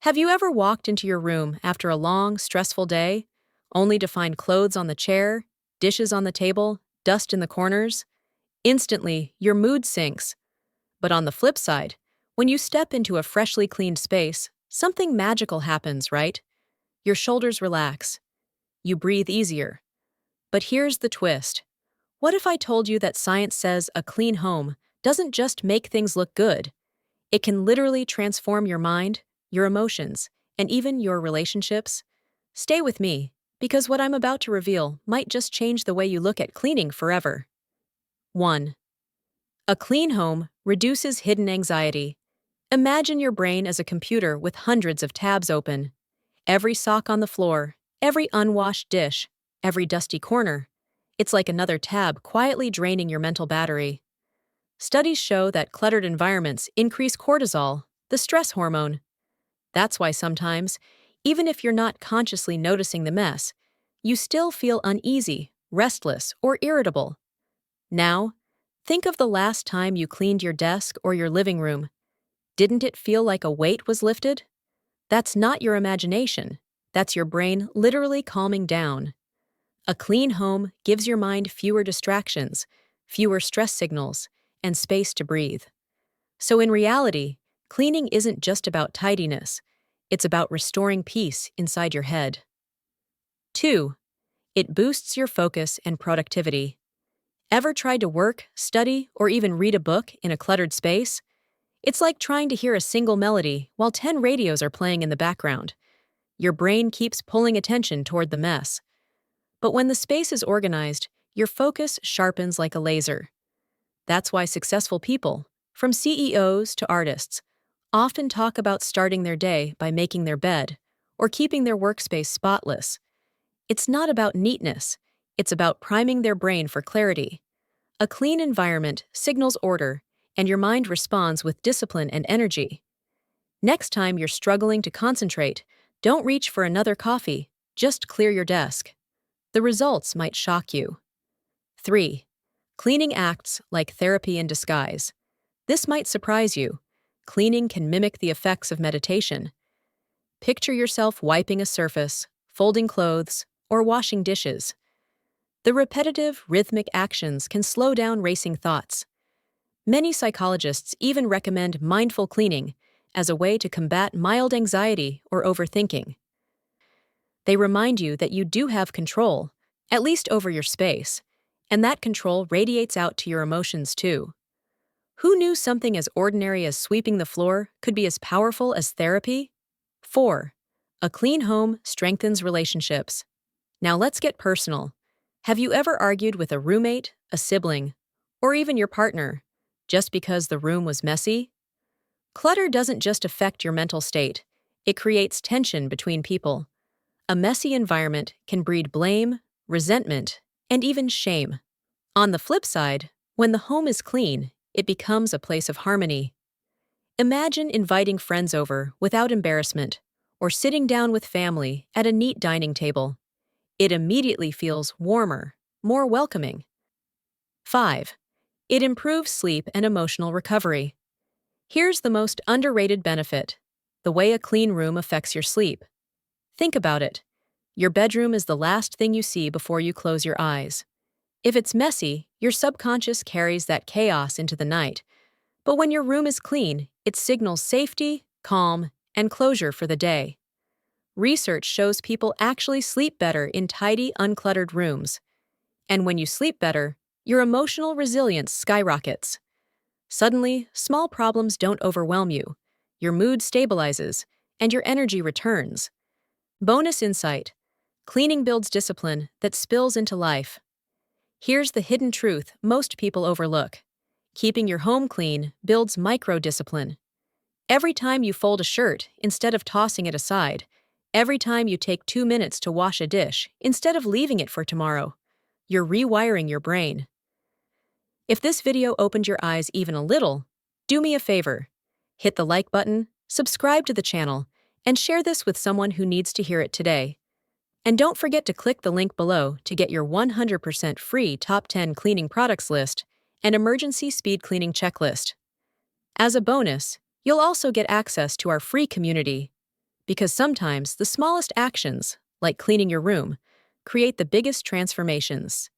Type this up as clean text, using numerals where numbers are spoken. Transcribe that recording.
Have you ever walked into your room after a long, stressful day, only to find clothes on the chair, dishes on the table, dust in the corners? Instantly, your mood sinks. But on the flip side, when you step into a freshly cleaned space, something magical happens, right? Your shoulders relax. You breathe easier. But here's the twist. What if I told you that science says a clean home doesn't just make things look good? It can literally transform your mind, your emotions, and even your relationships. Stay with me, because what I'm about to reveal might just change the way you look at cleaning forever. 1. A clean home reduces hidden anxiety. Imagine your brain as a computer with hundreds of tabs open. Every sock on the floor, every unwashed dish, every dusty corner. It's like another tab quietly draining your mental battery. Studies show that cluttered environments increase cortisol, the stress hormone. That's why sometimes, even if you're not consciously noticing the mess, you still feel uneasy, restless, or irritable. Now, think of the last time you cleaned your desk or your living room. Didn't it feel like a weight was lifted? That's not your imagination. That's your brain literally calming down. A clean home gives your mind fewer distractions, fewer stress signals, and space to breathe. So in reality, cleaning isn't just about tidiness. It's about restoring peace inside your head. 2. It boosts your focus and productivity. Ever tried to work, study, or even read a book in a cluttered space? It's like trying to hear a single melody while 10 radios are playing in the background. Your brain keeps pulling attention toward the mess. But when the space is organized, your focus sharpens like a laser. That's why successful people, from CEOs to artists, often talk about starting their day by making their bed or keeping their workspace spotless. It's not about neatness, it's about priming their brain for clarity. A clean environment signals order, and your mind responds with discipline and energy. Next time you're struggling to concentrate, don't reach for another coffee, just clear your desk. The results might shock you. 3. Cleaning acts like therapy in disguise. This might surprise you. Cleaning can mimic the effects of meditation. Picture yourself wiping a surface, folding clothes, or washing dishes. The repetitive, rhythmic actions can slow down racing thoughts. Many psychologists even recommend mindful cleaning as a way to combat mild anxiety or overthinking. They remind you that you do have control, at least over your space, and that control radiates out to your emotions too. Who knew something as ordinary as sweeping the floor could be as powerful as therapy? 4. A clean home strengthens relationships. Now let's get personal. Have you ever argued with a roommate, a sibling, or even your partner, just because the room was messy? Clutter doesn't just affect your mental state, it creates tension between people. A messy environment can breed blame, resentment, and even shame. On the flip side, when the home is clean, it becomes a place of harmony. Imagine inviting friends over without embarrassment, or sitting down with family at a neat dining table. It immediately feels warmer, more welcoming. 5. It improves sleep and emotional recovery. Here's the most underrated benefit: the way a clean room affects your sleep. Think about it. Your bedroom is the last thing you see before you close your eyes. If it's messy, your subconscious carries that chaos into the night. But when your room is clean, it signals safety, calm, and closure for the day. Research shows people actually sleep better in tidy, uncluttered rooms. And when you sleep better, your emotional resilience skyrockets. Suddenly, small problems don't overwhelm you. Your mood stabilizes, and your energy returns. Bonus insight: cleaning builds discipline that spills into life. Here's the hidden truth most people overlook. Keeping your home clean builds micro-discipline. Every time you fold a shirt instead of tossing it aside, every time you take 2 minutes to wash a dish instead of leaving it for tomorrow, you're rewiring your brain. If this video opened your eyes even a little, do me a favor. Hit the like button, subscribe to the channel, and share this with someone who needs to hear it today. And don't forget to click the link below to get your 100% free top 10 cleaning products list and emergency speed cleaning checklist. As a bonus, you'll also get access to our free community. because sometimes the smallest actions, like cleaning your room, create the biggest transformations.